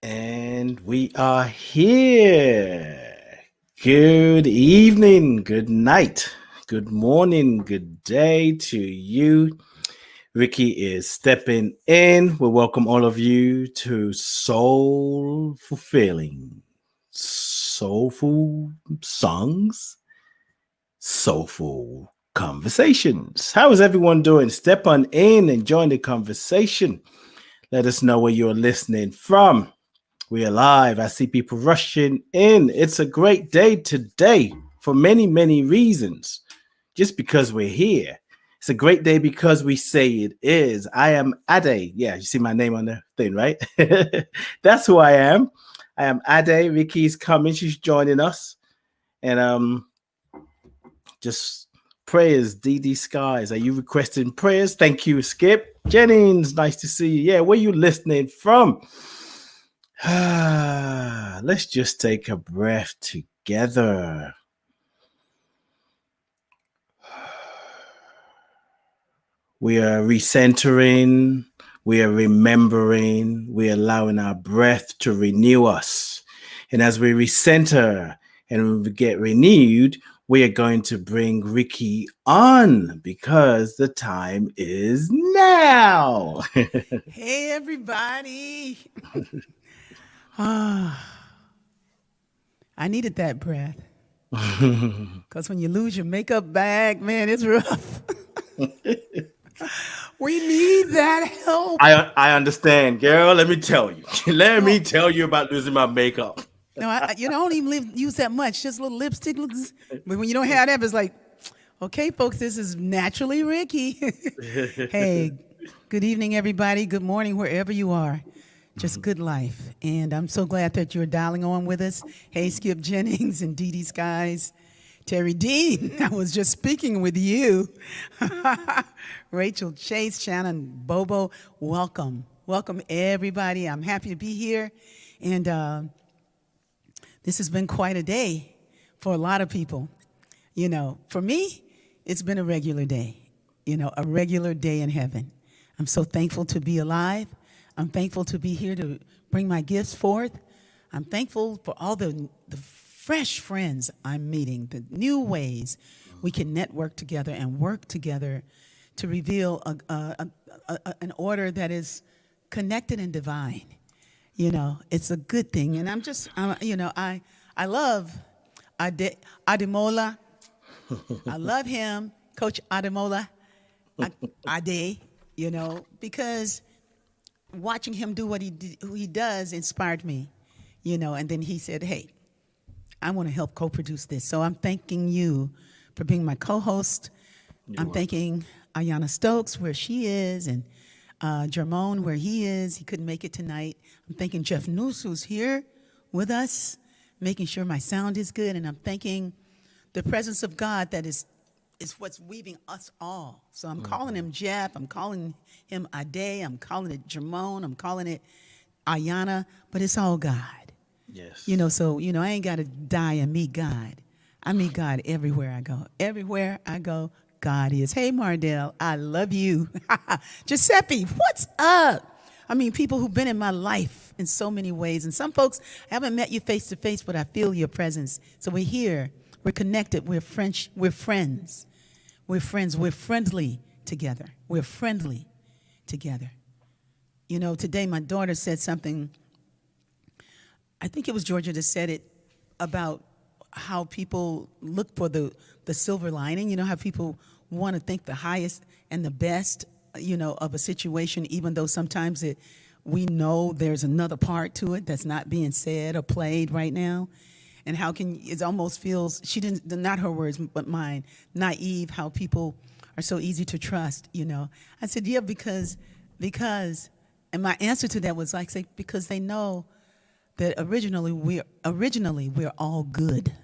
And we are here. Good evening, good night, good morning, good day to you. Ricky is stepping in. We welcome all of you to Soul Fulfilling. Soulful songs, soulful conversations. How is everyone doing? Step on in and join the conversation. Let us know where you're listening from. We are live. I see people rushing in. It's a great day today for many, many reasons. Just because we're here. It's a great day because we say it is. I am Ade. Yeah, you see my name on the thing, right? That's who I am. I am Ade. Ricky's coming. She's joining us. And just prayers, DD Skies. Are you requesting prayers? Thank you, Skip. Jennings, nice to see you. Yeah, where you listening from? Let's just take a breath together. We are recentering, we are remembering, we are allowing our breath to renew us. And as we recenter and we get renewed, we are going to bring Ricky on because the time is now. Hey, everybody. I needed that breath. Because when you lose your makeup bag, man, it's rough. We need that help. I understand, girl. Let me tell you. Let me tell you about losing my makeup. No, I don't even use that much. Just a little lipstick. But when you don't have that, it's like, okay, folks, this is naturally Ricky. Hey, good evening, everybody. Good morning, wherever you are. Just good life. And I'm so glad that you're dialing on with us. Hey, Skip Jennings and DD Skies. Terry Dean, I was just speaking with you. Rachel Chase, Shannon Bobo, welcome. Welcome, everybody. I'm happy to be here. And this has been quite a day for a lot of people. You know, for me, it's been a regular day. You know, a regular day in heaven. I'm so thankful to be alive. I'm thankful to be here to bring my gifts forth. I'm thankful for all the fresh friends I'm meeting, the new ways we can network together and work together to reveal an order that is connected and divine. You know, it's a good thing. And I'm just, I love Ademola. I love him, Coach Ademola, Ade, you know, because watching him do what he does inspired me, you know, and then he said, hey, I want to help co-produce this. So I'm thanking you for being my co-host. I'm thanking Ayanna Stokes, where she is, and Jermone, where he is. He couldn't make it tonight. I'm thanking Jeff Noose, who's here with us, making sure my sound is good. And I'm thanking the presence of God that is what's weaving us all. So I'm calling him Jeff. I'm calling him Ade. I'm calling it Jermone. I'm calling it Ayanna. But it's all God. Yes. You know, so, you know, I ain't got to die and meet God. I meet God everywhere I go. Everywhere I go, God is. Hey, Mardell, I love you. Giuseppe, what's up? I mean, people who've been in my life in so many ways. And some folks, I haven't met you face to face, but I feel your presence. So we're here. We're connected. We're French. We're friends. We're friends. We're friendly together. We're friendly together. You know, today my daughter said something. I think it was Georgia that said it about how people look for the silver lining. You know, how people want to think the highest and the best, you know, of a situation, even though sometimes we know there's another part to it that's not being said or played right now. And how it almost feels, not her words, but mine, naive, how people are so easy to trust, you know. I said, yeah, because, and my answer to that was like, say, because they know that originally we're all good.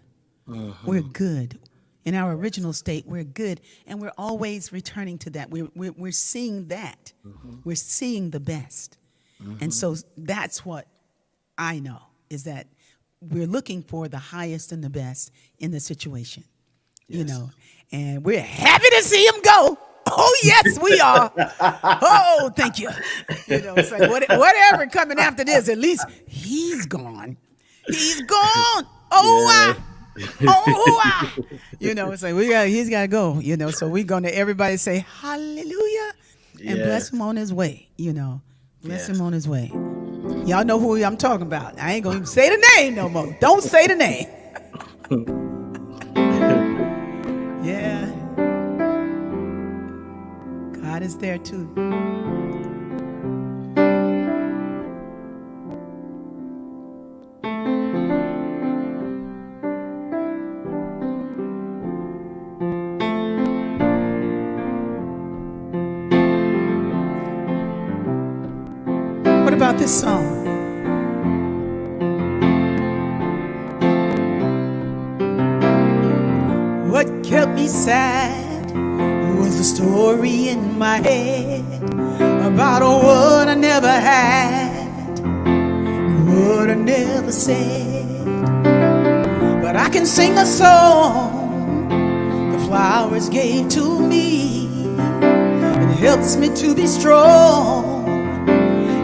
We're good. In our original state, we're good. And we're always returning to that. We're seeing that. We're seeing the best. And so that's what I know, is that we're looking for the highest and the best in the situation, you know, and we're happy to see him go. Oh, yes, we are. Oh, thank you. It's like whatever coming after this, at least he's gone. He's gone. Oh, Yeah. oh, it's like he's got to go. So we're going to everybody say hallelujah and bless him Yes. on his way. Bless him Yes. on his way. Y'all know who I'm talking about. I ain't going to even say the name no more. Don't say the name. Yeah, God is there too. What about this song? What kept me sad was the story in my head about a word I never had, a word I never said. But I can sing a song the flowers gave to me. It helps me to be strong.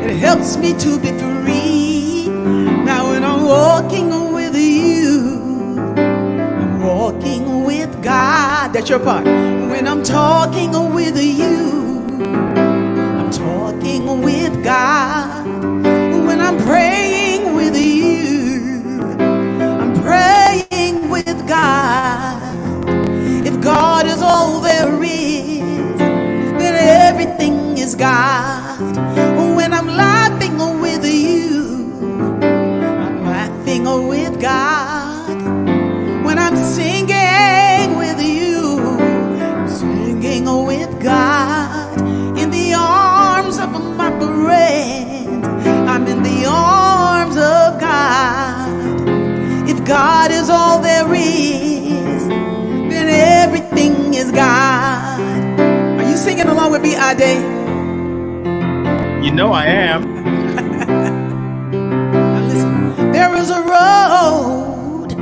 It helps me to be free. Now when I'm walking with you, I'm walking with God. That's your part. When I'm talking with you, I'm talking with God. When I'm praying with you, I'm praying with God. If God is all there is, then everything is God. When I'm laughing with you, I'm laughing with God. When I'm singing with you, I'm singing with God. In the arms of my friend, I'm in the arms of God. If God is all there is, then everything is God. Are you singing along with me, Ade? You know I am. Now listen. There is a road,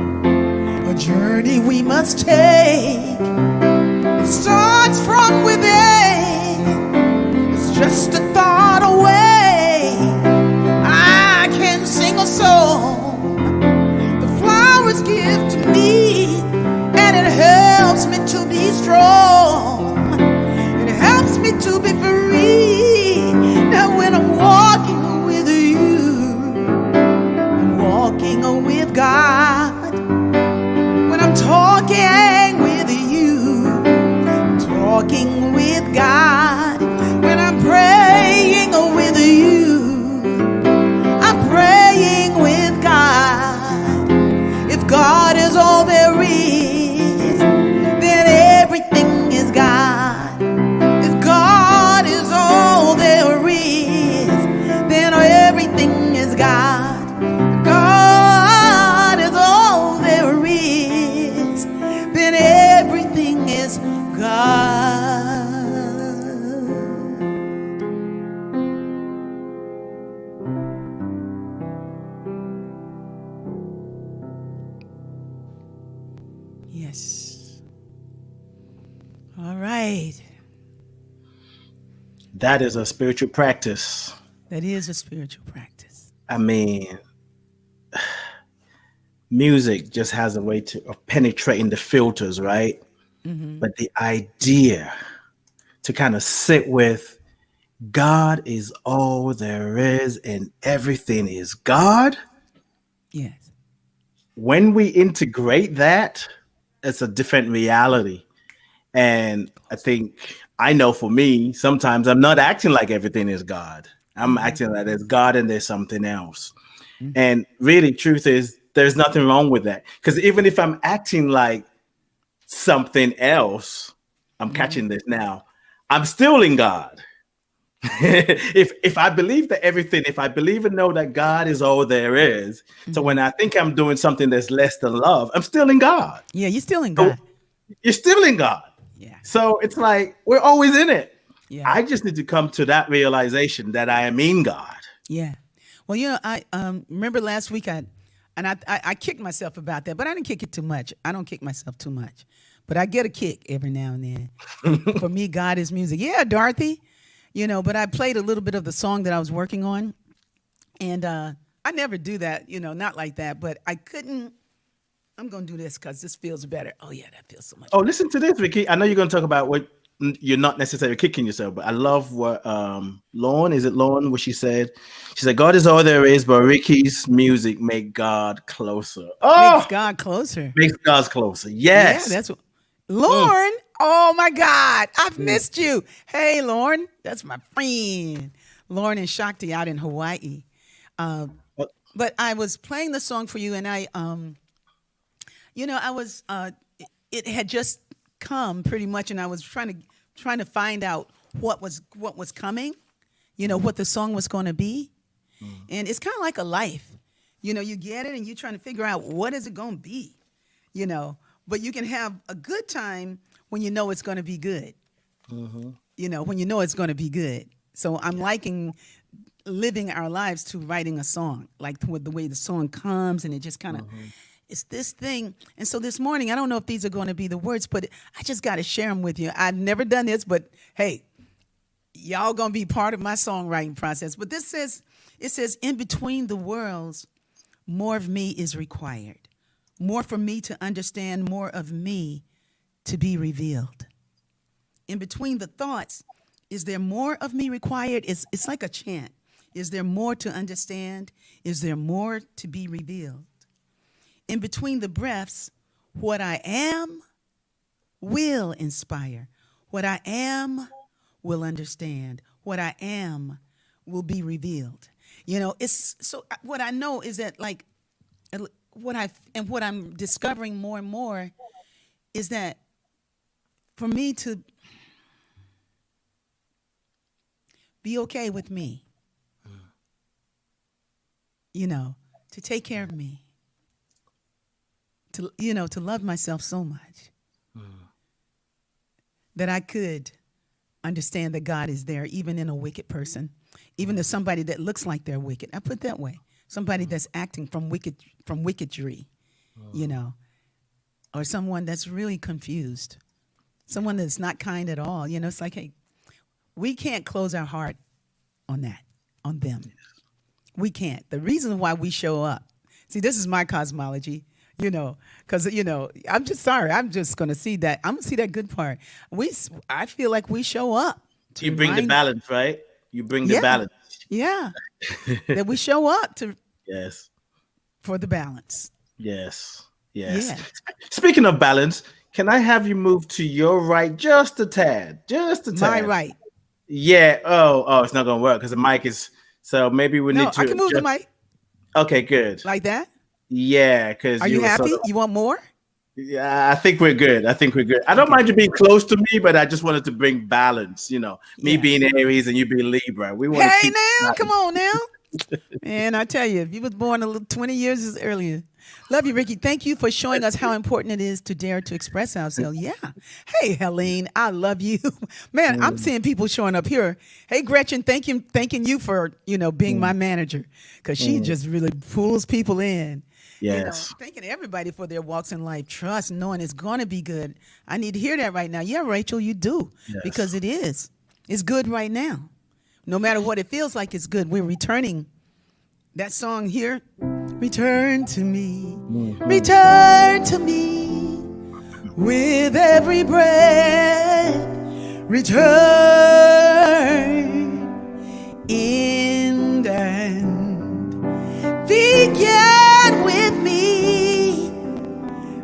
a journey we must take. It starts from within. It's just a thought away. I can sing a song the flowers give to me, and it helps me to be strong. It helps me to be free. Now when I'm walking with you, I'm walking with God. When I'm talking with you, I'm talking with God. When I'm praying with you, I'm praying with God. If God is all there is, then everything is God. If God is all there is, then everything is God. If God is all there is, then everything is God. Yes. All right. That is a spiritual practice. That is a spiritual practice. I mean, music just has a way of penetrating the filters, right? But the idea to kind of sit with God is all there is and everything is God. Yes. When we integrate that, it's a different reality. And I think I know for me, sometimes I'm not acting like everything is God. I'm acting like there's God and there's something else. And really, truth is, there's nothing wrong with that. Because even if I'm acting like something else, I'm catching this now, I'm still in God. If I believe that everything, if I believe and know that God is all there is, so when I think I'm doing something that's less than love, I'm still in God. Yeah, you're still in So God. you're still in God. Yeah. So it's like we're always in it. Yeah. I just need to come to that realization that I am in God. Yeah. Well, I remember last week I kicked myself about that, but I didn't kick it too much. I don't kick myself too much. but I get a kick every now and then. For me, God is music. Yeah, Dorothy. But I played a little bit of the song that I was working on, and I never do that. Not like that. But I couldn't. I'm gonna do this because this feels better. Oh yeah, that feels so much Oh, better. listen to this, Vicky. I know you're going to talk about what you're not necessarily kicking yourself, but I love what Lauren, is it Lauren, what she said? She said, God is all there is, but Ricky's music make God closer. Makes Oh, God closer. makes God closer. Yeah, Yes. that's what. Mm, Lauren, oh my God, I've mm. missed you. Hey, Lauren, that's my friend. Lauren and Shakti out in Hawaii. Uh, Uh, but I was playing the song for you, and I was. It had just come pretty much, and I was trying to find out what was coming. What the song was going to be, and it's kind of like a life. You get it, and you're trying to figure out what is it going to be. But you can have a good time when you know it's going to be good. When you know it's going to be good. So I'm liking living our lives to writing a song, like with the way the song comes, and it just kind of it's this thing. And so this morning, I don't know if these are going to be the words, but I just got to share them with you. I've never done this, but hey, y'all going to be part of my songwriting process. But it says, in between the worlds, more of me is required. More for me to understand, more of me to be revealed. In between the thoughts, is there more of me required? It's like a chant. Is there more to understand? Is there more to be revealed? In between the breaths, what I am will inspire. What I am will understand. What I am will be revealed. It's so what I know is that like what I'm discovering more and more is that for me to be okay with me, to take care of me, to love myself so much that I could understand that God is there, even in a wicked person, even to somebody that looks like they're wicked. I put it that way. Somebody that's acting from wickedry, or someone that's really confused, someone that's not kind at all. It's like, hey, we can't close our heart on them. We can't. The reason why we show up, see, this is my cosmology, because, I'm just sorry. I'm just going to see that. I'm going to see that good part. I feel like we show up to You bring the balance, right? You bring the yeah, balance. yeah, that we show up Yes. for the balance. Yes. Yeah. Yes. Speaking of balance, can I have you move to your right just a tad? Just a tad. My right. Yeah. Oh, it's not gonna work because the mic is. So maybe we No, need I to can move the mic Okay, good. like that. Yeah, because Are you you were happy? sort of. You want more? Yeah, I think we're good. I don't Okay. mind you being close to me, but I just wanted to bring balance. Me Yeah. being Aries and you being Libra. We want to Hey keep now, come balance. on now. Man, I tell you, if you was born 20 years earlier. Love you, Ricky. Thank you for showing us how important it is to dare to express ourselves. Yeah. Hey, Helene, I love you. Man, I'm Mm, seeing people showing up here. Hey, Gretchen, thanking you for, being mm, my manager, because she mm. just really pulls people in. Yes. Thanking everybody for their walks in life. Trust, knowing it's going to be good. I need to hear that right now. Yeah, Rachel, you do, Yes. because it is. It's good right now. No matter what it feels like, it's good. We're returning. That song here, return to me, Mhm. return to me with every breath, return in and begin with me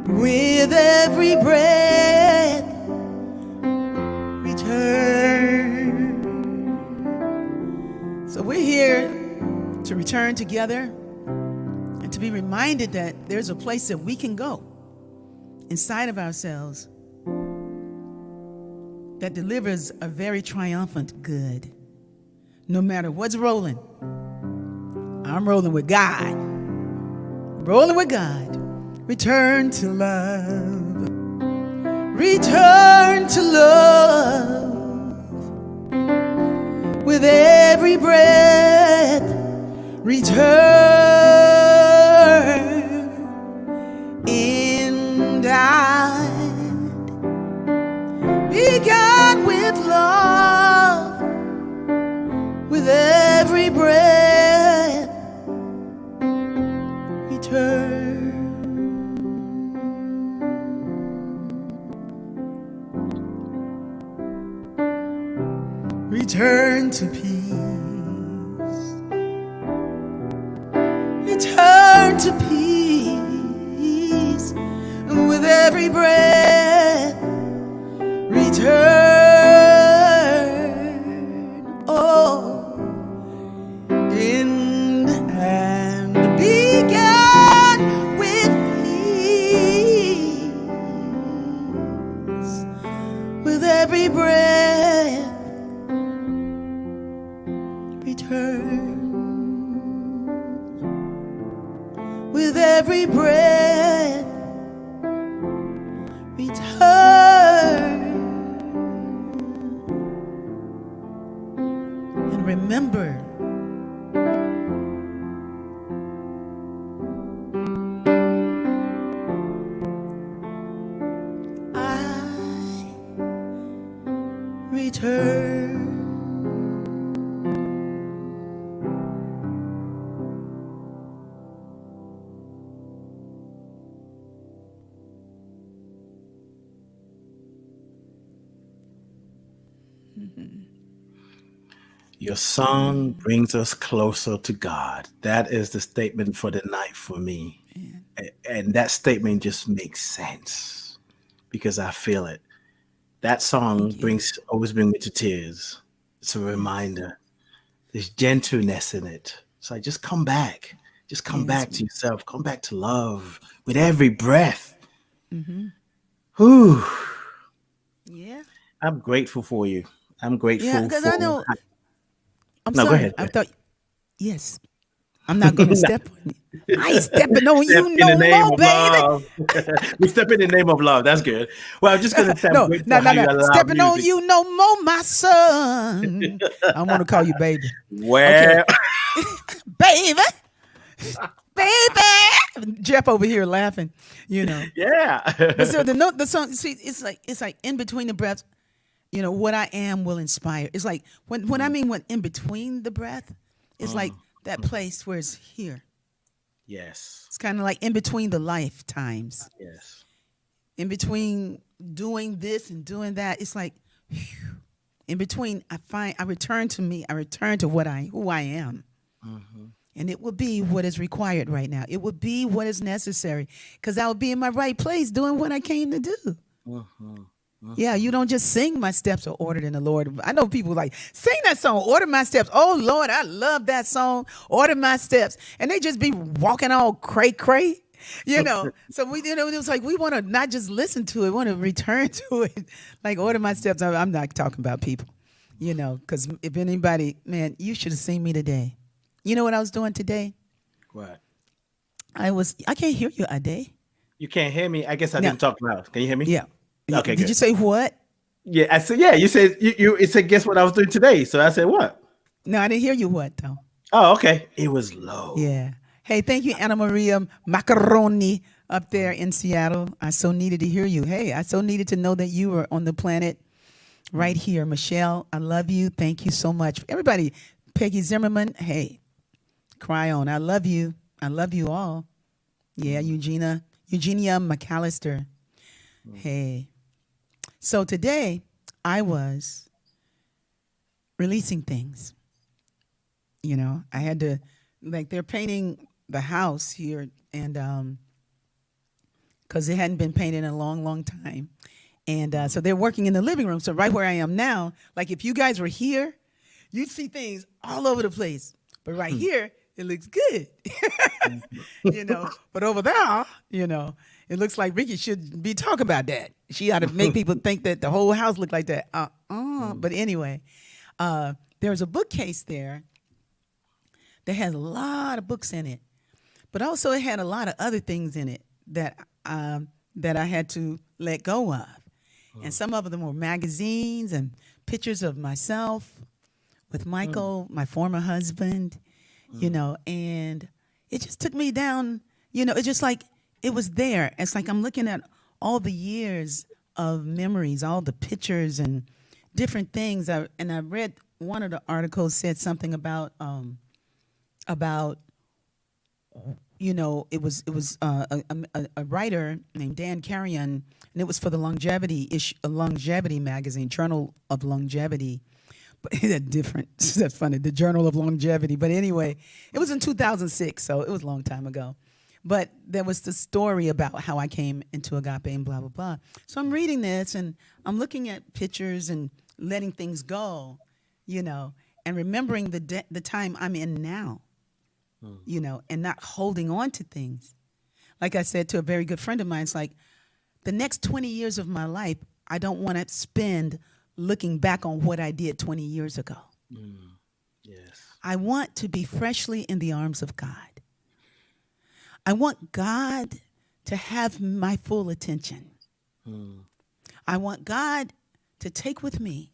with every breath, return. So we're here to return together and to be reminded that there's a place that we can go inside of ourselves that delivers a very triumphant good. No matter what's rolling, I'm rolling with God. Rolling with God. Return to love. Return to love. With every breath, return in and return to peace, return to peace with every breath, return, oh, in and began with peace with every breath, return with every breath, return, and remember I return. Your song brings us closer to God. That is the statement for the night for me. And that statement just makes sense because I feel it. That song Thank you. always brings me to tears. It's a reminder. There's gentleness in it. It's like just come back. Just come Yes. back to yourself. Come back to love with every breath. Mm-hmm. Whew. Yeah. I'm grateful for you. I'm Yeah, grateful because for. I know. I'm No, go sorry. ahead. I thought. Yes. I'm not going to No. step on you. I ain't stepping on Step you in the no name more, of baby. love. We step in the name of love. That's good. Well, I'm just going to say I'm No, grateful no, no, how you no. allow Stepping on music. you no more, my son. I want to call you baby. Okay. Well, Baby. Baby. Jeff over here laughing, you know. yeah. But so the song, see, it's like in between the breaths, what I am will inspire. It's like when I mean when in between the breath, it's like that place where it's here. Yes. It's kind of like in between the lifetimes, Yes. in between doing this and doing that. It's like in between. I return to me. I return to who I am, and it will be what is required right now. It will be what is necessary because I will be in my right place doing what I came to do. Yeah, you don't just sing "My Steps Are Ordered in the Lord." I know people like sing that song, "Order My Steps." Oh Lord, I love that song, "Order My Steps," and they just be walking all cray cray, So it was like we want to not just listen to it, we want to return to it, like "Order My Steps." I'm not talking about people, because if anybody, man, you should have seen me today. You know what I was doing today? What? I can't hear you, Ade. You can't hear me? I guess I No, didn't talk loud. Can you hear me? yeah. Okay, Did you good. say what? Yeah, I said, yeah, you said, it said, guess what I was doing today? So I said, what? No, I didn't hear you. What though? Oh, okay. It was low. Yeah. Hey, thank you, Anna Maria Macaroni up there in Seattle. I so needed to hear you. Hey, I so needed to know that you were on the planet right here. Michelle, I love you. Thank you so much. Everybody, Peggy Zimmerman, hey, cry on. I love you. I love you all. Yeah, Eugenia McAllister. Hey. So today I was releasing things. I had to, like, they're painting the house here, and because it hadn't been painted in a long, long time. And so they're working in the living room. So right where I am now, like if you guys were here, you'd see things all over the place. But right here, it looks good. But over there, it looks like Ricky should be talking about that. She ought to make people think that the whole house looked like that. But anyway, there's a bookcase there that has a lot of books in it, but also it had a lot of other things in it that I had to let go of. And some of them were magazines and pictures of myself with Michael, my former husband, and it just took me down, it's just like it was there. It's like I'm looking at all the years of memories, all the pictures and different things. And I read one of the articles said something about it was a writer named Dan Carrion, and it was for the longevity issue, a longevity magazine, Journal of Longevity. But that's different. That's funny. The Journal of Longevity. But anyway, it was in 2006, so it was a long time ago. But there was the story about how I came into Agape and blah blah blah. So I'm reading this and I'm looking at pictures and letting things go, and remembering the time I'm in now, and not holding on to things. Like I said to a very good friend of mine, it's like the next 20 years of my life, I don't want to spend looking back on what I did 20 years ago. Yes. I want to be freshly in the arms of God. I want God to have my full attention. I want God to take of me,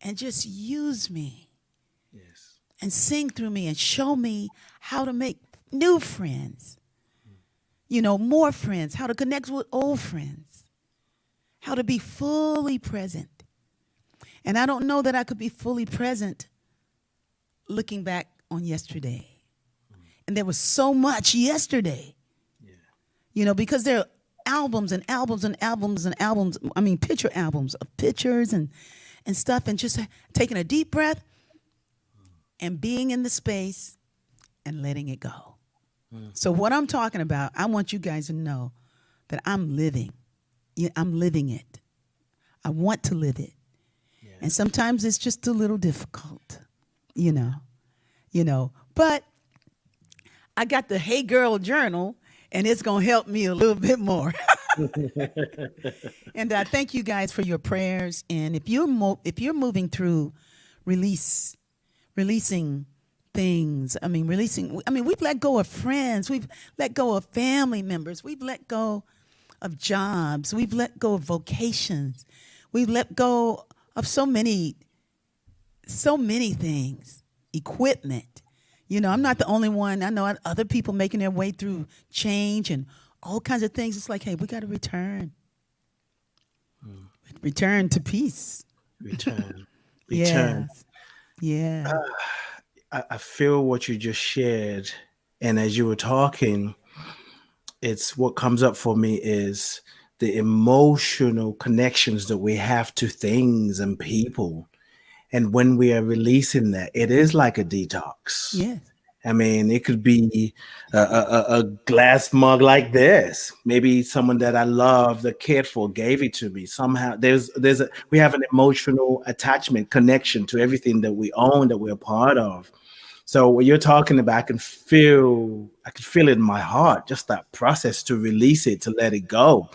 and just use me Yes. and sing through me and show me how to make new friends, more friends, how to connect with old friends, how to be fully present. And I don't know that I could be fully present looking back on yesterday. And there was so much yesterday, because there are albums and albums and albums and albums. I mean, picture albums of pictures and stuff, and just taking a deep breath and being in the space and letting it go. So what I'm talking about, I want you guys to know that I'm living. I'm living it. I want to live it. Yeah. And sometimes it's just a little difficult, But I got the Hey Girl Journal, and it's going to help me a little bit more. And I thank you guys for your prayers. And if you're moving through releasing things, we've let go of friends, we've let go of family members, we've let go of jobs, we've let go of vocations, we've let go of so many things, equipment. I'm not the only one. I know other people making their way through change and all kinds of things. It's like, hey, we got to return to peace. Return. Return. Yes. Yeah. I feel what you just shared. And as you were talking, it's what comes up for me is the emotional connections that we have to things and people. And when we are releasing that, it is like a detox. Yes. I mean, it could be a glass mug like this. Maybe someone that I love, that cared for, gave it to me. Somehow, we have an emotional attachment, connection to everything that we own, that we're a part of. So what you're talking about, I can feel it in my heart, just that process to release it, to let it go.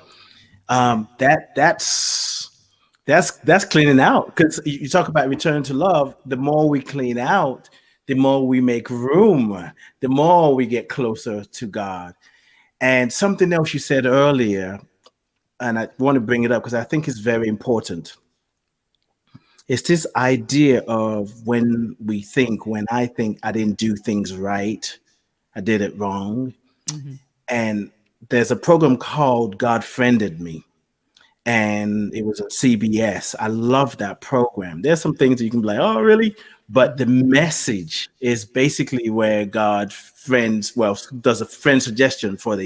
That's cleaning out, because you talk about return to love. The more we clean out, the more we make room, the more we get closer to God. And something else you said earlier, and I want to bring it up because I think it's very important. It's this idea of when I think I didn't do things right, I did it wrong. Mm-hmm. And there's a program called God Friended Me, and it was a CBS. I love that program. There's some things that you can be like, oh, really? But the message is basically where God does a friend suggestion for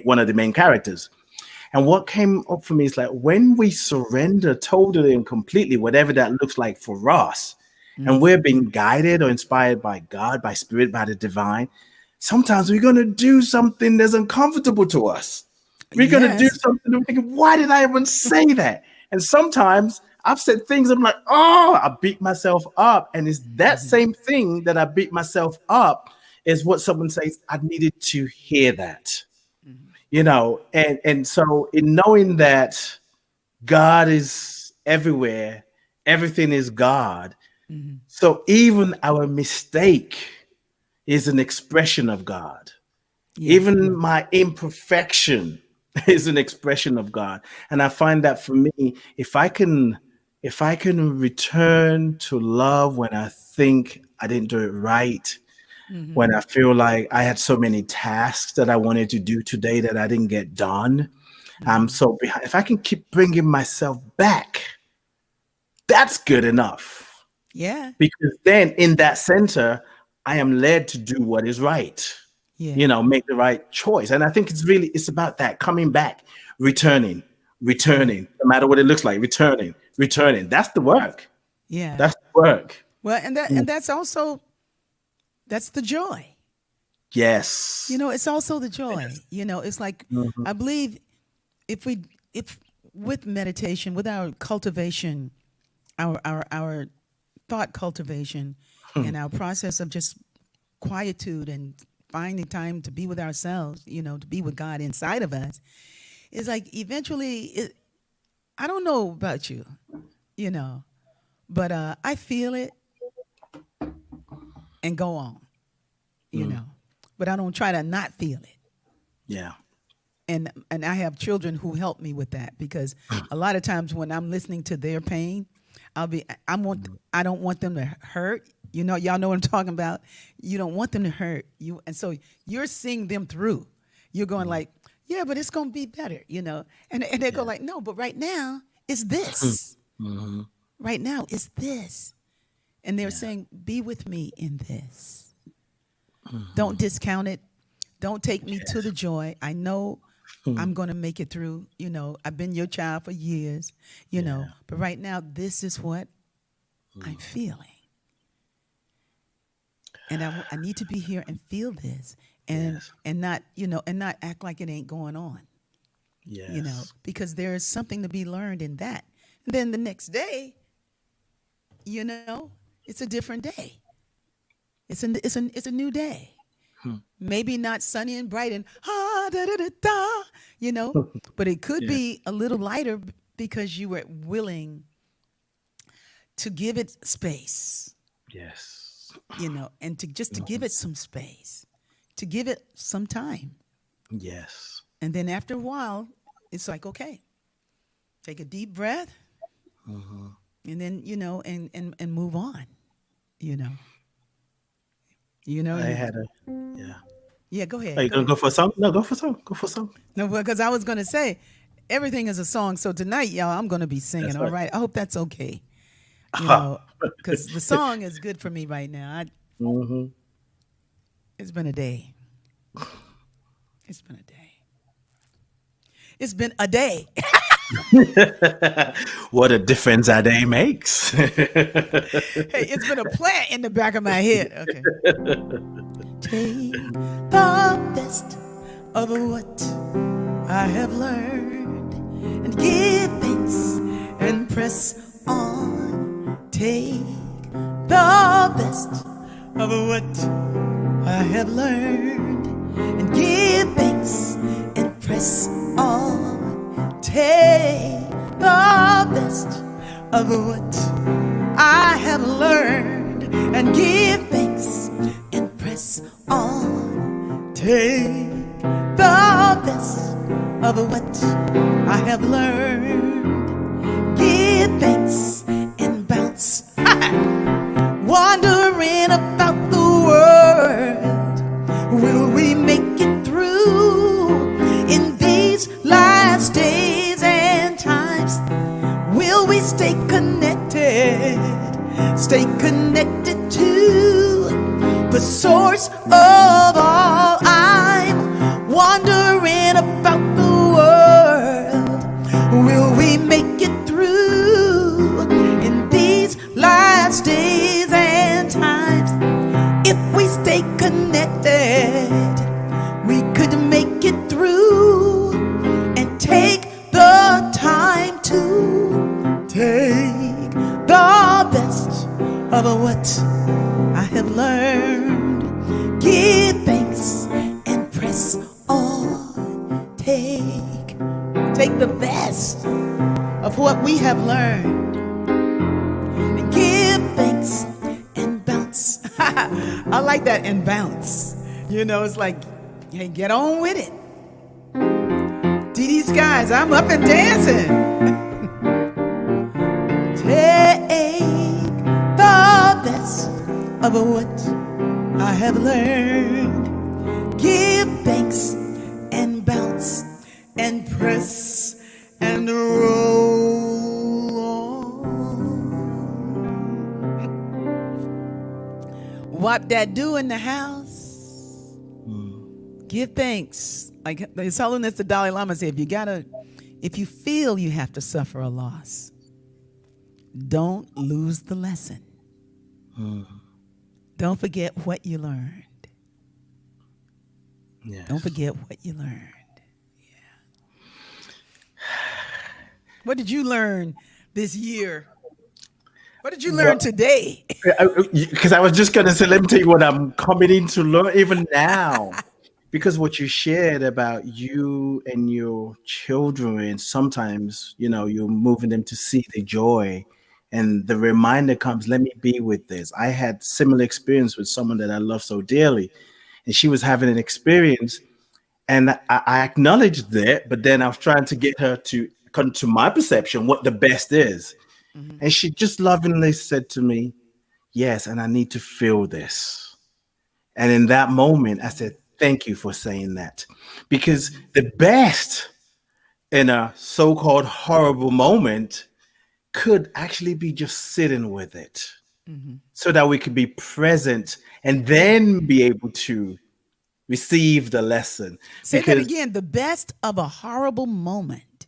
one of the main characters. And what came up for me is like, when we surrender totally and completely, whatever that looks like for us, and we're being guided or inspired by God, by spirit, by the divine, sometimes we're going to do something that's uncomfortable to us. We're going to do something. I'm thinking, why did I even say that? And sometimes I've said things, I'm like, oh, I beat myself up. And it's that same thing that I beat myself up is what someone says, I needed to hear that. And so in knowing that God is everywhere, everything is God. So even our mistake is an expression of God. Even my imperfection is an expression of God. And I find that for me, if I can return to love when I think I didn't do it right, when I feel like I had so many tasks that I wanted to do today that I didn't get done, I'm so behind. If I can keep bringing myself back, that's good enough. Yeah. Because then in that center, I am led to do what is right. Yeah. Make the right choice. And I think it's about that coming back, returning, Yeah. returning, no matter what it looks like, returning, returning. That's the work. Yeah. That's the work. Well, Mm. and that's also that's the joy. Yes. It's also the Yes. joy. It's like Mhm. I believe if we if with meditation, with our cultivation, our thought cultivation Hmm. and our process of just quietude and finding time to be with ourselves, to be with God inside of us, is like eventually I don't know about you, you know, but I feel it and go on, you Mm. know. But I don't try to not feel it. Yeah. And I have children who help me with that because a lot of times when I'm listening to their pain, I don't want them to hurt. Y'all know what I'm talking about. You don't want them to hurt you, and so you're seeing them through. You're going Mm. like, yeah, but it's gonna be better. And they go Yeah. like, no, but right now it's Hmm. this. Hmm. Right now it's this, and they're Yeah. saying, be with me in this. Hmm. Don't discount it. Don't take me to the Yes. joy. I know Hmm. I'm going to make it through. I've been your child for years. Yeah. But right now, this is what I'm Mm. feeling. And I need to be here and feel this Yes. and not, and not act like it ain't going on, Yes. because there is something to be learned in that. And then the next day, it's a different day. It's a new day. Hmm. Maybe not sunny and bright and da da da da, you know, but it could Yeah. be a little lighter because you were willing to give it space, Yes. and to just to give Mhm. it some space, to give it some time. Yes. And then after a while, it's like, okay, take a deep breath Hmm. and then, and move on, you know. You know, I you had a yeah. Yeah, go Are ahead. you Go gonna ahead. go for some? No, go for some. Go for some. No, because I was gonna say everything is a song. So tonight, y'all, I'm gonna be singing. That's All right. right. I hope that's okay. You Aha. know, because the song is good for me right now. Hmm. It's been a day. It's been a day. It's been a day. What a difference a day makes. Hey, it's been a plant in the back of my head. Okay. Take the best of what I have learned and give thanks and press on. Take the best of what I have learned and give thanks and press on. Take the best of what I have learned and give thanks and press on. Take the best of what I have learned, give thanks and bounce. Wandering about the world, will we make it through in these last days and times? Will we stay connected to the source of all? I'm wandering about the world. Will we make it through in these last days and times? If we stay connected, we could make it through and take the time to take the best of what I have learned. Give thanks and press on. Take the best of what we have learned and give thanks and bounce. I like that, and bounce. It's like, hey, get on with it. DD Skies, I'm up and dancing. Take the best of what I have learned. Give thanks and bounce and press and roll on. what that do in the house? Mm. Give thanks. Like His Holiness the Dalai Lama said, if you feel you have to suffer a loss, don't lose the lesson. Mm. Don't forget what you learned. Yes. Don't forget what you learned. What did you learn this year? What did you learn today? Because I was just going to say, let me tell you what I'm coming in to learn even now. Because what you shared about you and your children, sometimes, you're moving them to see the joy. And the reminder comes, let me be with this. I had similar experience with someone that I love so dearly. And she was having an experience. And I acknowledged that, but then I was trying to get her to come to my perception what the best is. Mm-hmm. And she just lovingly said to me, yes, and I need to feel this. And in that moment, I said, thank you for saying that. Because the best in a so called horrible moment could actually be just sitting with it Mm-hmm. so that we could be present and then be able to receive the lesson. Say that Because, again. The best of a horrible moment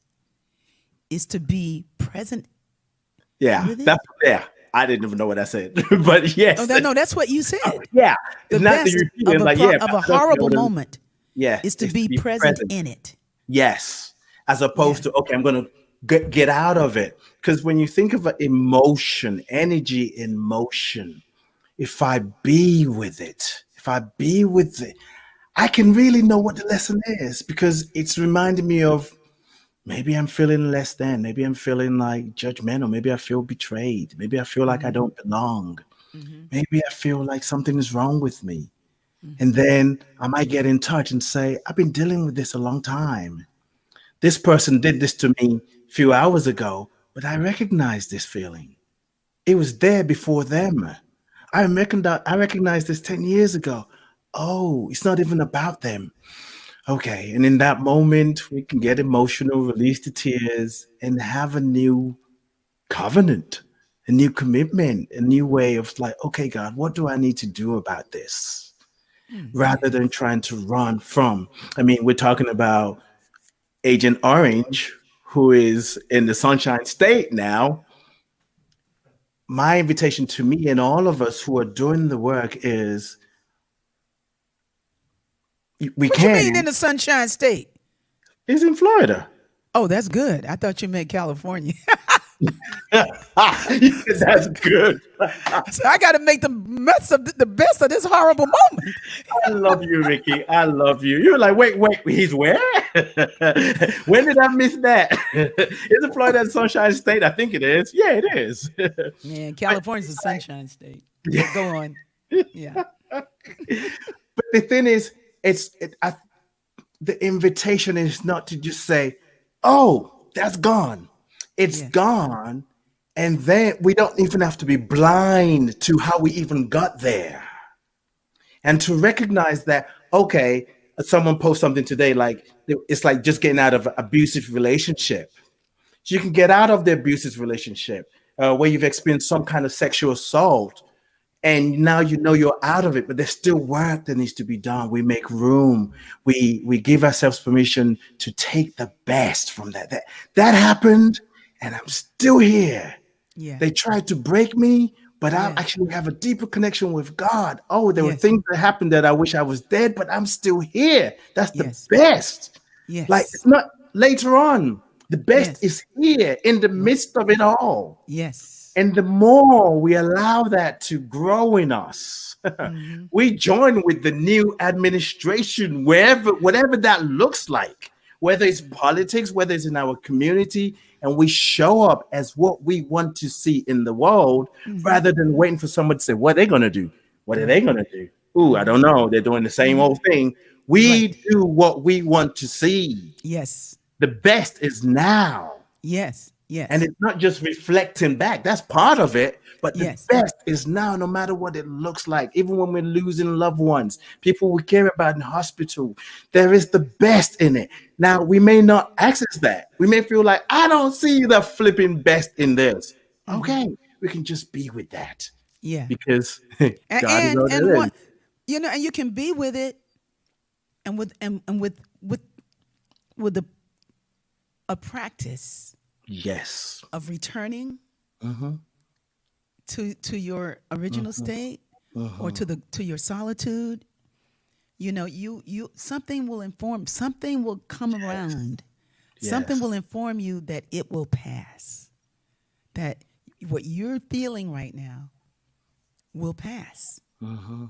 is to be present with it. yeah, I didn't even know what I said. But yes, No, that's what you said. yeah, The not that best you're feeling like, yeah, of a I don't know horrible what moment yeah, is to it's to be be present present. in it. Yes, as Yeah. opposed to, okay, I'm going to get out of it. Because when you think of an emotion, energy in motion, if I be with it, I can really know what the lesson is because it's reminding me of maybe I'm feeling less than, maybe I'm feeling like judgmental, maybe I feel betrayed, maybe I feel like I Mm-hmm. don't belong, Mm-hmm. maybe I feel like something is wrong with me. And Mm-hmm. then I might get in touch and say, I've been dealing with this a long time. This person did this to me a few hours ago, but I recognize this feeling. It was there before them. I recognized this 10 years ago. Oh, it's not even about them. Okay. And in that moment, we can get emotional, release the tears, and have a new covenant, a new commitment, a new way of like, okay, God, what do I need to do about this? Rather than Yes. trying to run from. I mean, we're talking about Agent Orange, who is in the Sunshine State now. My invitation to me and all of us who are doing the work is we What you mean can. in the Sunshine State? Is in Florida. Oh, that's good. I thought you meant California. That's good. So I got to make the best of this horrible moment. I love you, Ricky. I love you. You're like, wait, he's where? When did I miss that? Is it Florida and Sunshine State? I think it is. Yeah, it is. Man, But California's the Sunshine State. yeah, Go on. Yeah. but the thing is, the invitation is not to just say, "Oh, that's gone." It's Yes. gone, and then we don't even have to be blind to how we even got there. And to recognize that, okay, someone posts something today like it's like just getting out of an abusive relationship. So you can get out of the abusive relationship where you've experienced some kind of sexual assault, and now you know you're out of it, but there's still work that needs to be done. We make room. We give ourselves permission to take the best from that. That happened, and I'm still here. Yeah. They tried to break me, but I Yeah. actually have a deeper connection with God. Oh, there were Yes. things that happened that I wish I was dead, but I'm still here. That's the Yes. best. Like Yes. it's not later on. The best Yes. is here in the Right. midst of it all. Yes. And the more we allow that to grow in us, Mm-hmm. we join with the new administration, whatever that looks like, whether it's politics, whether it's in our community, and we show up as what we want to see in the world Mm-hmm. rather than waiting for someone to say, what are they going to do? What are they Right. going to do? Ooh, I Mm-hmm. don't know. They're doing the same Mm-hmm. old thing. We Right. do what we want to see. Yes. The best is now. Yes. And Yes. it's not just reflecting back, that's part of it. But the Yes. best is now, no matter what it looks like, even when we're losing loved ones, people we care about in hospital, there is the best in it. Now, we may not access that. We may feel like, I don't see the flipping best in this. Mm-hmm. Okay, we can just be with that. Yeah. because And God is all and there. what, and you can be with it, and with a practice Yes. of returning Mm-hmm. to your original Mm-hmm. state, or Mm-hmm. to your solitude. You something will inform, something will come around, something Yes. will inform you that it will pass, that what you're feeling right now will pass. Mm-hmm.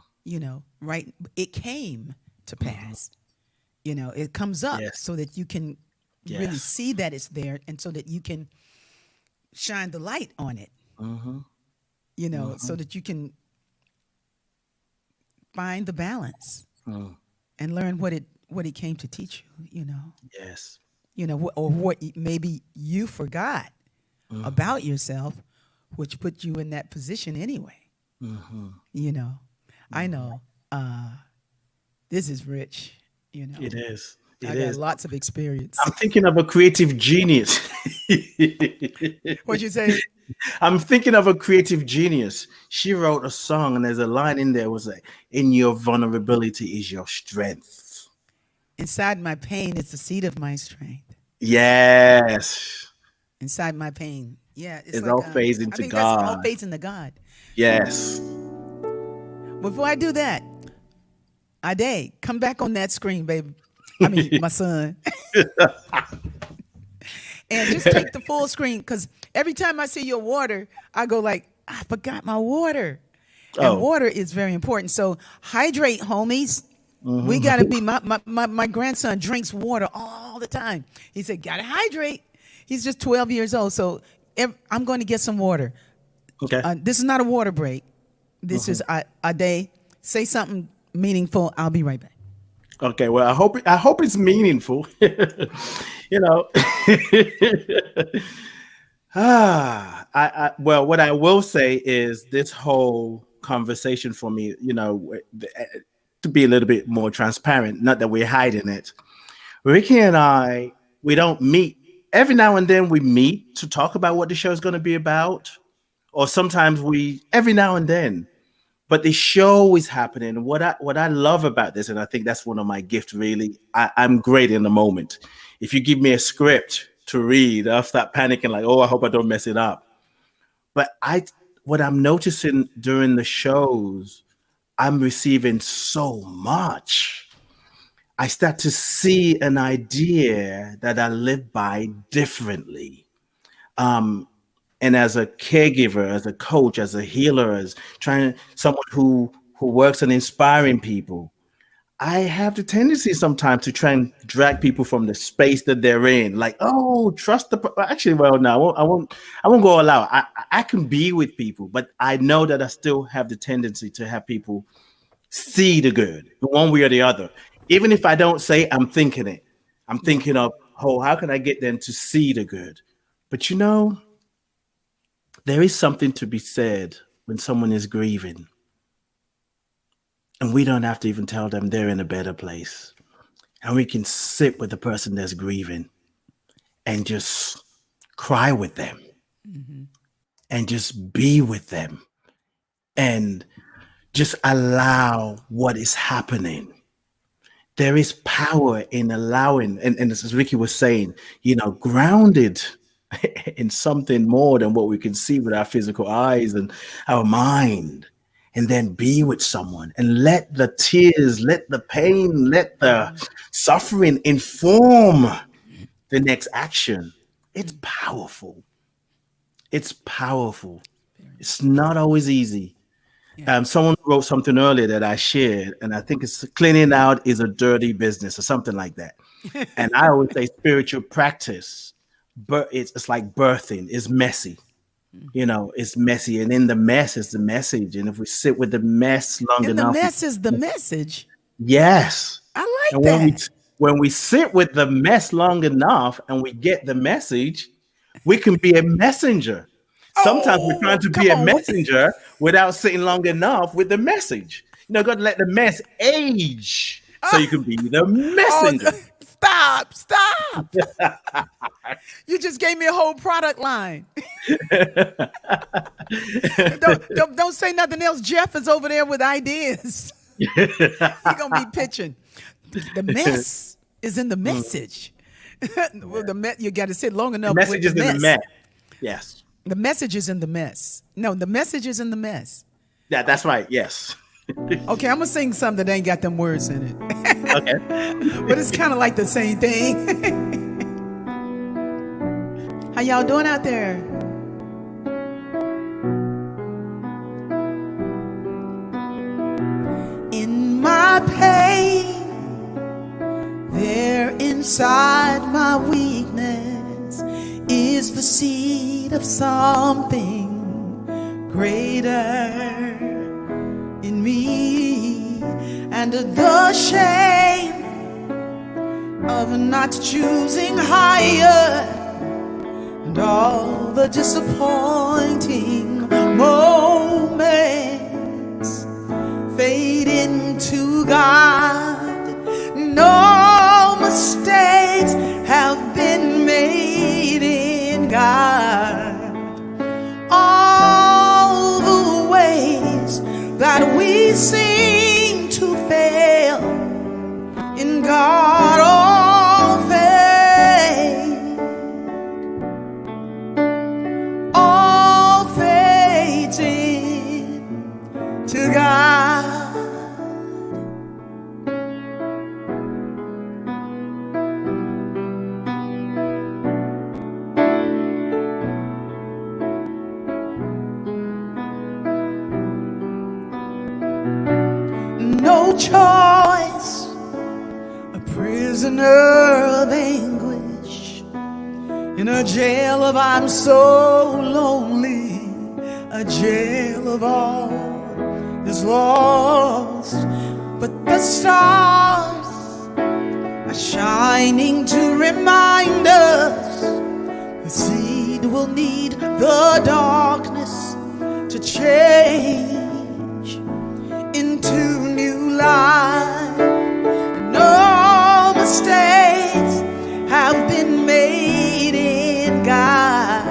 Right, it came to Mm-hmm. pass. It comes up Yes. so that you can really Yes. see that it's there, and so that you can shine the light on it, Mm-hmm. so Mm-hmm. that you can find the balance Mm. and learn what it came to teach you. Yes. Or what maybe you forgot Mm-hmm. about yourself, which put you in that position anyway. Mm-hmm. You know, I Mm-hmm. know, this is rich. You know, It is. It I got is. lots of experience. I'm thinking of a creative genius. What you say? I'm thinking of a creative genius. She wrote a song, and there's a line in there was like, "In your vulnerability is your strength." Inside my pain is the seat of my strength. Yes, Inside my pain, yeah, it's it's like, all phased I into think that's all God. faith in the God. Yes. Before I do that, Ade, come back on that screen, baby. I mean, my son. And just take the full screen, because every time I see your water, I go like, I forgot my water. And Oh. water is very important. So hydrate, homies. We Mhm. gotta be my grandson drinks water all the time. He said, gotta hydrate. He's just 12 years old. So I'm going to get some water. Okay. This is not a water break. This Mhm. is a day. Say something meaningful. I'll be right back. Okay. Well, I hope it's meaningful. you know. Well, what I will say is this whole conversation for me, to be a little bit more transparent, not that we're hiding it. Ricky and I, we don't meet. Every now and then we meet to talk about what the show is going to be about, or sometimes every now and then. But the show is happening. What I love about this, and I think that's one of my gifts. Really, I'm great in the moment. If you give me a script to read, I'll start panicking, like, oh, I hope I don't mess it up. But what I'm noticing during the shows, I'm receiving so much. I start to see an idea that I live by differently. Um, and as a caregiver, as a coach, as a healer, as trying someone who works on inspiring people, I have the tendency sometimes to try and drag people from the space that they're in. Like, oh, trust Actually, well, no, I won't go all out. I can be with people, but I know that I still have the tendency to have people see the good, the one way or the other. Even if I don't say, I'm thinking it. I'm Yeah. thinking of, oh, how can I get them to see the good? But there is something to be said when someone is grieving, and we don't have to even tell them they're in a better place. And we can sit with the person that's grieving and just cry with them Mm-hmm. and just be with them and just allow what is happening. There is power in allowing, and as Ricky was saying, grounded in something more than what we can see with our physical eyes and our mind. And then be with someone and let the tears, let the pain, let the Mm-hmm. suffering inform the next action. It's powerful. It's powerful. Very. It's not always easy. Yeah. Someone wrote something earlier that I shared, and I think it's cleaning out is a dirty business or something like that. And I always say spiritual practice, but it's like birthing. It's messy. It's messy, and in the mess is the message. And if we sit with the mess long And the enough, mess is the message. yes. I like And that. when we sit with the mess long enough and we get the message, we can be a messenger. Sometimes we're trying Oh, to be come a on. messenger without sitting long enough with the message. You got to let the mess age so you can be the Oh, messenger. stop. Stop. You just gave me a whole product line. Don't say nothing else. Jeff is over there with ideas. He's gonna be pitching. The mess is in the message. Well, you got to sit long The enough with message the is in the mess. mess. Yes. The message is in the mess. No, the message is in the mess. Yeah, that's right. Yes. Okay, I'm gonna sing something that ain't got them words in it. Okay. But it's kind of like the same thing. How y'all doing out there? In my pain, there inside my weakness is the seed of something greater in me, and the shame of not choosing higher, and all the disappointing moments fade into God. No mistakes have been made in God. All the ways that we seem to fail in God, all fades into God. No choice, a prisoner of anguish, in a jail of I'm so lonely, a jail of all is lost. But the stars are shining to remind us the seed will need the darkness to change into new life. No mistakes have been made in God.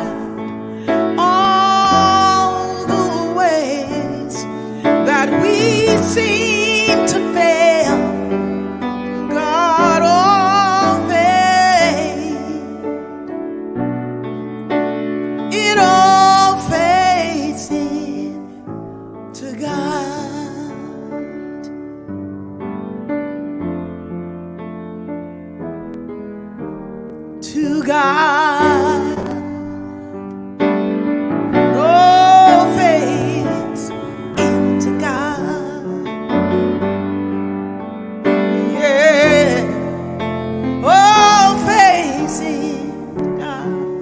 All the ways that we seem to fail, God, all it all fades into God. To God, all fades into God. Yeah, all fades into God.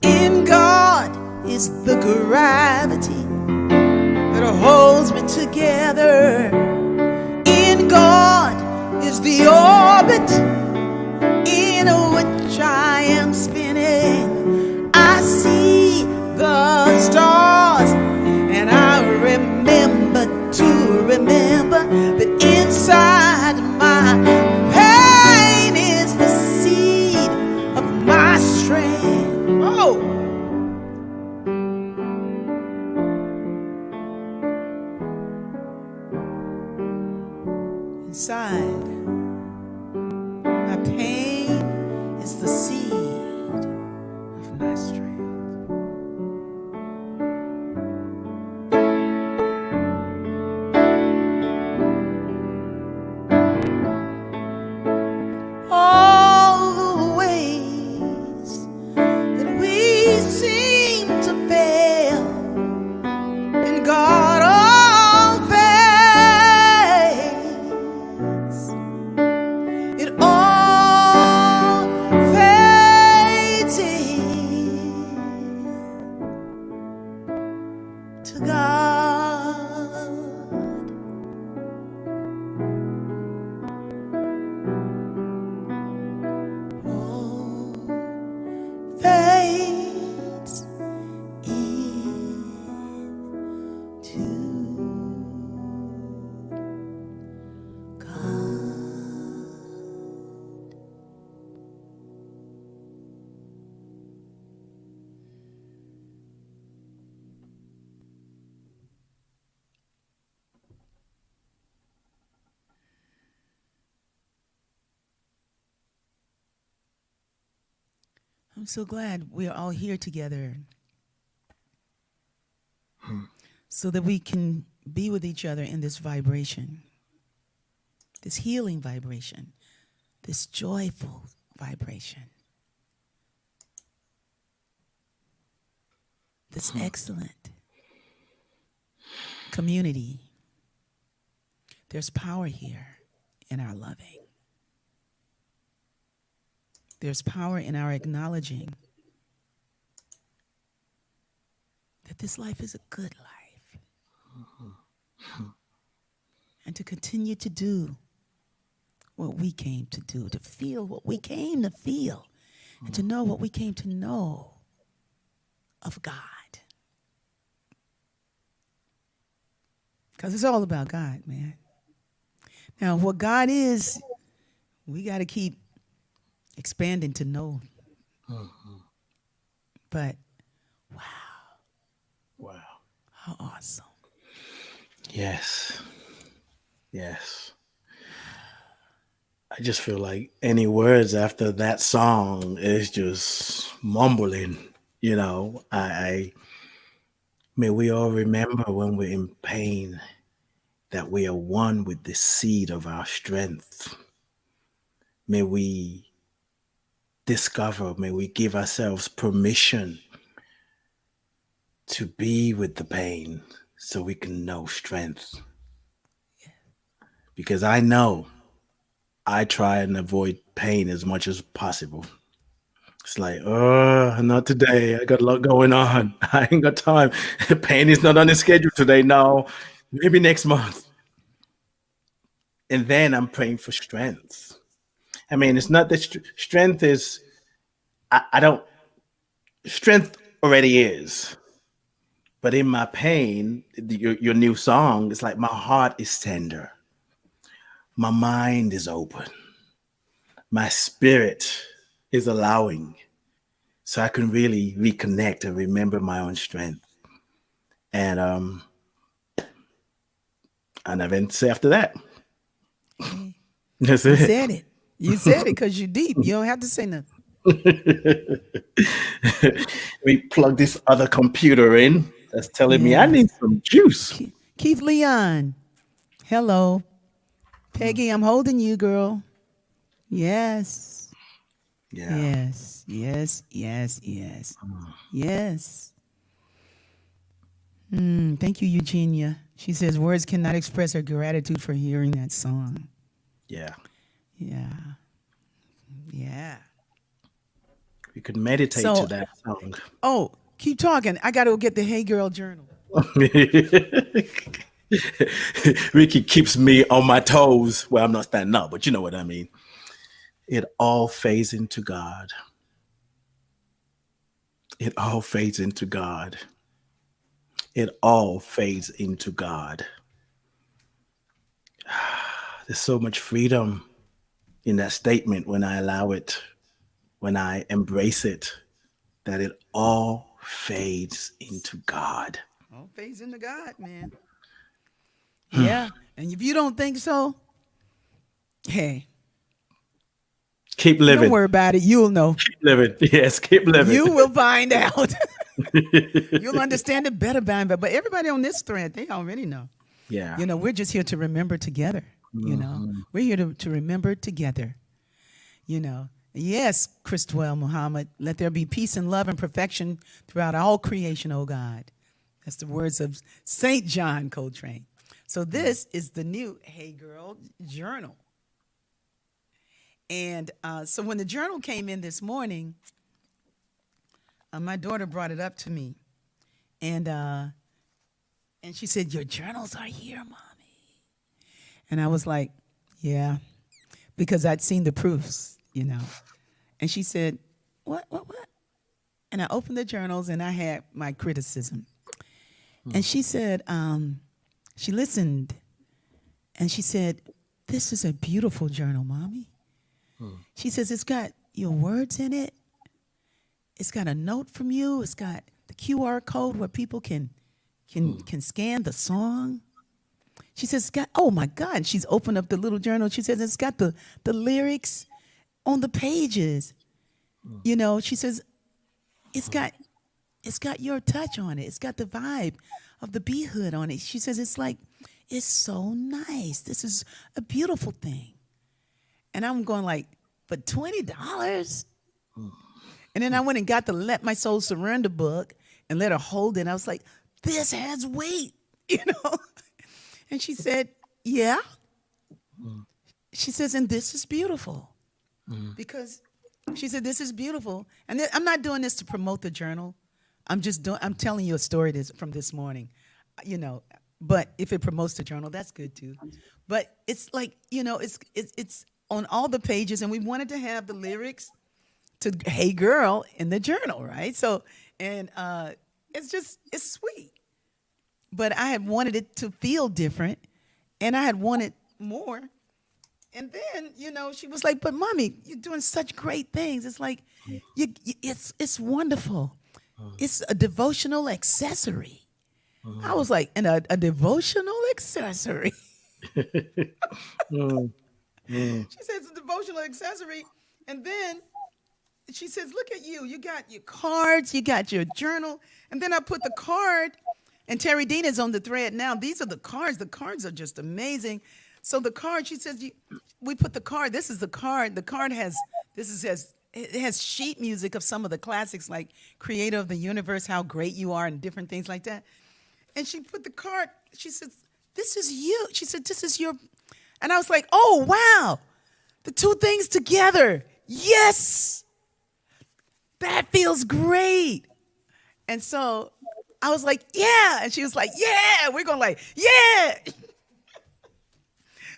In God is the gravity that holds me together. In God is the orbit in which I am spinning. I see the stars, and I remember that inside my pain is the seed of my strength. Oh, inside my pain is the seed of my strength. I'm so glad we are all here together so that we can be with each other in this vibration, this healing vibration, this joyful vibration, this excellent community. There's power here in our loving. There's power in our acknowledging that this life is a good life. And to continue to do what we came to do, to feel what we came to feel, and to know what we came to know of God. Because it's all about God, man. Now, what God is, we got to keep expanding to know. But wow, Wow. how awesome. Yes. Yes. I just feel like any words after that song is just mumbling. I may we all remember when we're in pain that we are one with the seed of our strength. May we discover, may we give ourselves permission to be with the pain so we can know strength. Because I know I try and avoid pain as much as possible. It's like, oh, not today. I got a lot going on. I ain't got time. Pain is not on the schedule today. No, maybe next month. And then I'm praying for strength. I mean, it's not that strength is, I don't, strength already is. But in my pain, your new song is like my heart is tender. My mind is open. My spirit is allowing. So I can really reconnect and remember my own strength. And I never even say after that. Hey, That's you it. said it. You said it because you're deep. You don't have to say nothing. We plug this other computer in that's telling me I need Yes. some juice. Keith Leon. Hello. Peggy, I'm holding you, girl. Yes. Yeah. Yes. Yes. Yes. Yes. Yes. Thank you, Eugenia. She says words cannot express her gratitude for hearing that song. Yeah. Yeah. Yeah. We could meditate to So, that song. oh, keep talking. I got to go get the Hey Girl Journal. Ricky keeps me on my toes. Well, I'm not standing up, but you know what I mean. It all fades into God. It all fades into God. It all fades into God. There's so much freedom in that statement when I allow it, when I embrace it, that it all fades into God. All fades into God, man. Yeah. And if you don't think so, hey, Keep don't living. worry about it. You'll know. Keep living. Yes, keep living. You will find out. You'll understand it better by and by. But everybody on this thread, they already know. Yeah. We're just here to remember together. We're here to remember together. Yes, Christwell Muhammad, let there be peace and love and perfection throughout all creation, O God. That's the words of St. John Coltrane. So this is the new Hey Girl Journal. And so when the journal came in this morning, my daughter brought it up to me. And she said, "Your journals are here, Mommy." And I was like, "Yeah," because I'd seen the proofs. And she said, "What? And I opened the journals and I had my criticism. And she said, she listened and she said, "This is a beautiful journal, Mommy." She says, "It's got your words in it. It's got a note from you. It's got the QR code where people can scan the song." She says, "It's got, oh my God." She's opened up the little journal. She says, "It's got the lyrics on the pages." She says it's got it's got your touch on it. It's got the vibe of the bee hood on it. She says it's like it's so nice. This is a beautiful thing. And I'm going like, but $20? And then I went and got the Let My Soul Surrender book and let her hold it. And I was like, this has weight, you know? And she said, yeah. She says, and this is beautiful. Because she said, this is beautiful. And I'm not doing this to promote the journal. I'm telling you a story from this morning, but if it promotes the journal, that's good too. But it's like, it's on all the pages, and we wanted to have the lyrics to Hey Girl in the journal, right? So, and it's sweet. But I had wanted it to feel different, and I had wanted more. And then, she was like, "But mommy, you're doing such great things. It's like, it's wonderful. It's a devotional accessory." I was like, "And a devotional accessory." Mm, mm, She says it's a devotional accessory, and then she says, "Look at you. You got your cards, you got your journal." And then I put the card, and Terry Dean is on the thread now. These are the cards. The cards are just amazing. So the card, she says, we put the card. This is the card. The card it has sheet music of some of the classics like Creator of the Universe, How Great You Are, and different things like that. And she put the card, she says, this is you. She said, this is your, and I was like, oh, wow, the two things together. Yes, that feels great. And so I was like, yeah. And she was like, yeah. We're going like, yeah.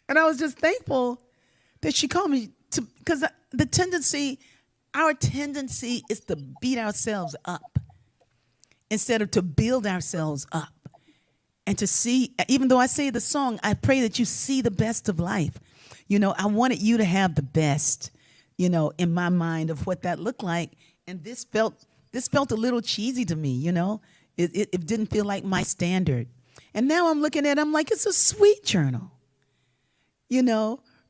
And I was just thankful that she called me because our tendency is to beat ourselves up instead of to build ourselves up and to see, even though I say the song, I pray that you see the best of life. I wanted you to have the best, in my mind of what that looked like. And this felt a little cheesy to me, it didn't feel like my standard. And now I'm looking at it, I'm like, it's a sweet journal.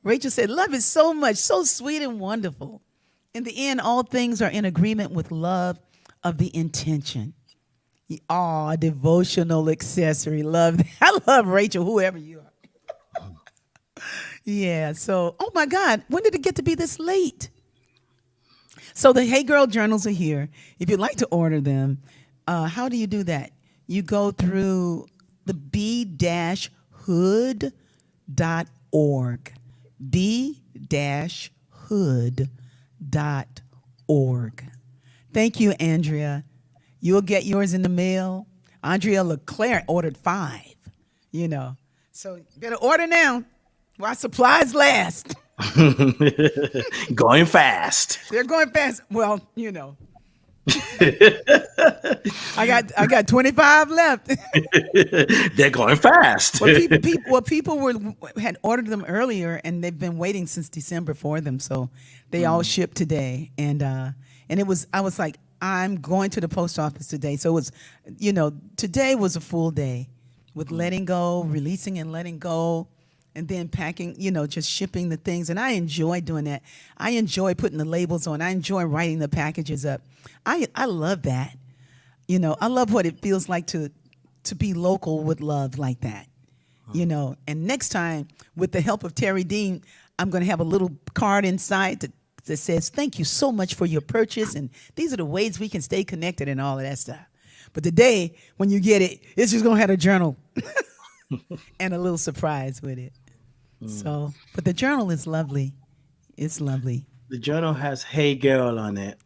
Rachel said, love is so much, so sweet and wonderful. In the end, all things are in agreement with love of the intention. Oh, devotional accessory. Love that. I love Rachel, whoever you are. Yeah, so, oh my God, when did it get to be this late? So the Hey Girl journals are here. If you'd like to order them, how do you do that? You go through the b-hood.org. b-hood.org. Thank you, Andrea. You'll get yours in the mail. Andrea Leclerc ordered 5, So you better order now while supplies last. Going fast. They're going fast. Well, I got 25 left. They're going fast. People had ordered them earlier, and they've been waiting since December for them. So they all shipped today, and I was like, I'm going to the post office today. So it was, today was a full day with letting go, releasing and letting go. And then packing, just shipping the things. And I enjoy doing that. I enjoy putting the labels on. I enjoy writing the packages up. I love that. I love what it feels like to be local with love like that. And next time, with the help of Terry Dean, I'm going to have a little card inside that says, thank you so much for your purchase. And these are the ways we can stay connected and all of that stuff. But today, when you get it, it's just going to have a journal and a little surprise with it. So, but the journal is lovely. It's lovely. The journal has Hey Girl on it.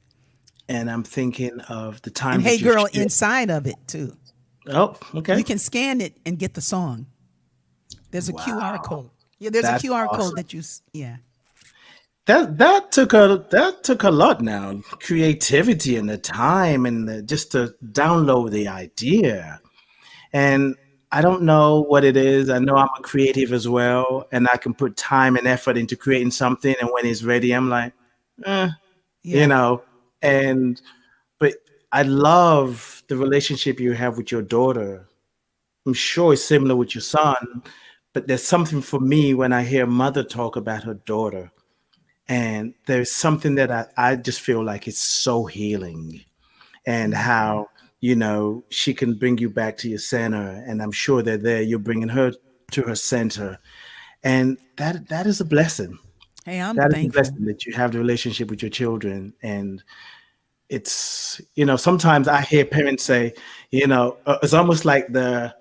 And I'm thinking of the time And that Hey you Girl shared- inside of it too. Oh, okay. You can scan it and get the song. There's a QR code. Yeah, there's That's a QR awesome. code that yeah. That took a lot now. Creativity and the time and just to download the idea. And I don't know what it is. I know I'm a creative as well, and I can put time and effort into creating something. And when it's ready, I'm like, eh, you Yeah. know. And but I love the relationship you have with your daughter. I'm sure it's similar with your son, but there's something for me when I hear a mother talk about her daughter. And there's something that I just feel like it's so healing, and how, she can bring you back to your center. And I'm sure that there you're bringing her to her center. And that is a blessing. Hey, I'm That is a thankful. blessing that you have the relationship with your children. And it's, sometimes I hear parents say, it's almost like the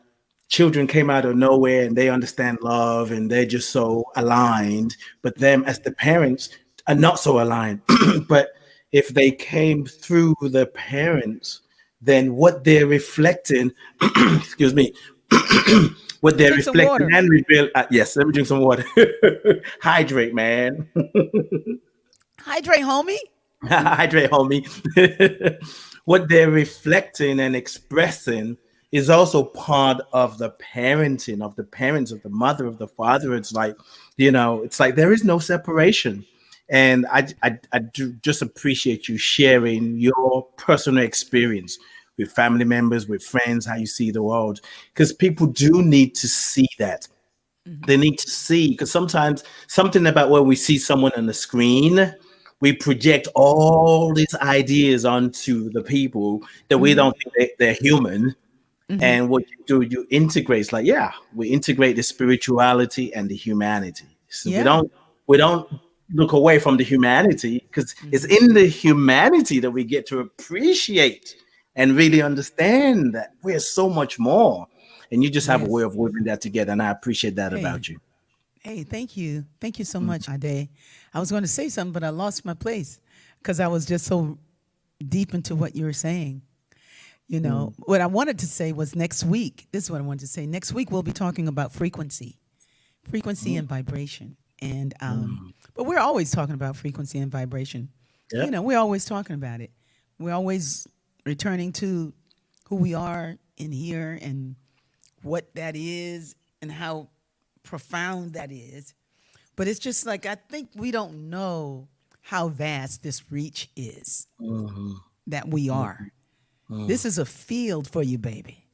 children came out of nowhere and they understand love and they're just so aligned, but them as the parents are not so aligned. But if they came through the parents, then what they're reflecting, excuse me, what they're Drink some reflecting water. and reveal. Yes, let me drink some water. Hydrate, man. Hydrate, homie. Hydrate, homie. What they're reflecting and expressing is also part of the parenting of the parents, of the mother, of the father. It's like, it's like there is no separation. And I do just appreciate you sharing your personal experience with family members, with friends, how you see the world, because people do need to see that. They need to see, because sometimes something about when we see someone on the screen, we project all these ideas onto the people that we don't think they're human. And what you do, you integrate. It's like, yeah, we integrate the spirituality and the humanity. So we Yeah. don't we don't look away from the humanity, because it's in the humanity that we get to appreciate and really understand that we're so much more. And you just have a way Yes. of weaving that together, and I appreciate that Hey, about you. hey, thank you. Thank you so Mm, much, Ade. I was going to say something, but I lost my place because I was just so deep into what you were saying. mm, What I wanted to say was next week. This is what I wanted to say. Next week, we'll be talking about frequency mm, and vibration. And, mm. but we're always talking about frequency and vibration. Yep. We're always talking about it. We're always returning to who we are in here and what that is and how profound that is. But it's just like, I think we don't know how vast this reach is Mhm, that we are. mhm, mm. This is a field for you, baby.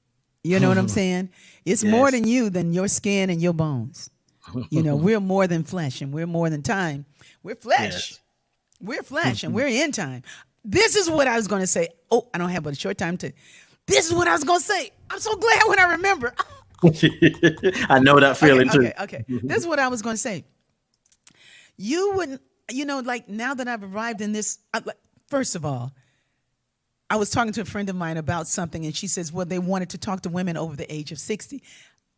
You know what I'm saying? It's more Yes. than you, than your skin and your bones. We're more than flesh and we're more than time. We're flesh. Yes. We're flesh and we're in time. This is what I was going to say. Oh, I don't have but a short time to. This is what I was going to say. I'm so glad when I remember. I know that Okay, feeling too. okay, okay. This is what I was going to say. You wouldn't, like now that I've arrived in this, first of all, I was talking to a friend of mine about something, and she says, well, they wanted to talk to women over the age of 60.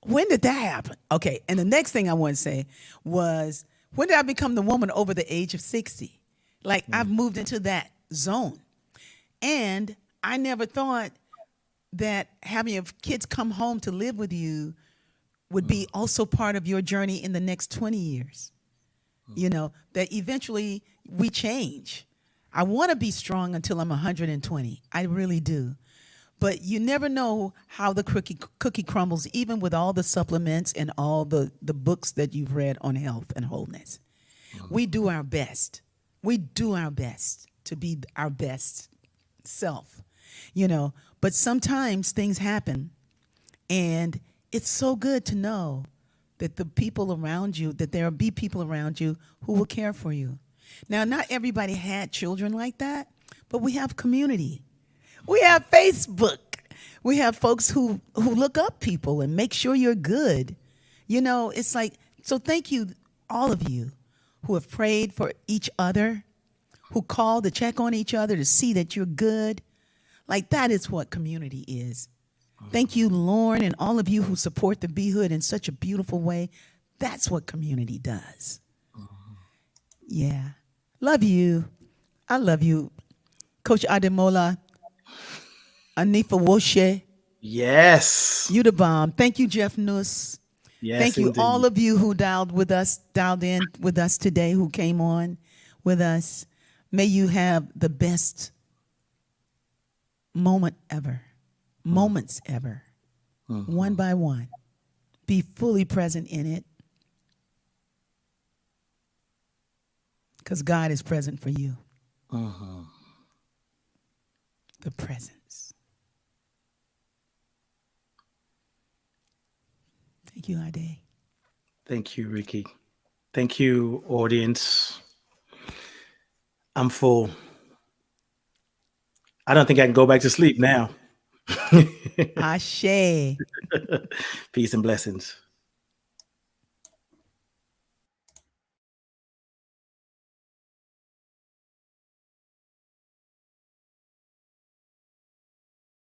When did that happen? Okay. And the next thing I want to say was, when did I become the woman over the age of 60? Like, I've moved into that zone. And I never thought that having your kids come home to live with you would be also part of your journey in the next 20 years. That eventually we change. I want to be strong until I'm 120. I really do. But you never know how the cookie crumbles, even with all the supplements and all the books that you've read on health and wholeness. We do our best. We do our best to be our best self, But sometimes things happen, and it's so good to know that the people around you, that there will be people around you who will care for you. Now, not everybody had children like that, but we have community. We have Facebook. We have folks who look up people and make sure you're good. It's like, so thank you, all of you who have prayed for each other, who call to check on each other to see that you're good. Like, that is what community is. Thank you, Lauren, and all of you who support the Be Hood in such a beautiful way. That's what community does. Yeah. Love you. I love you. Coach Ademola, Anifa Woshe, Yes. you the bomb. Thank you, Jeff Nuss. Yes, Thank you, all indeed. of you who dialed in with us today, who came on with us. May you have the best moment ever, Mm, moments ever, one mhm, by one. Be fully present in it because God is present for you. mhm. The presence. Thank you, Ade. Thank you, Ricky. Thank you, audience. I'm full. I don't think I can go back to sleep now. Ashe. Peace and blessings.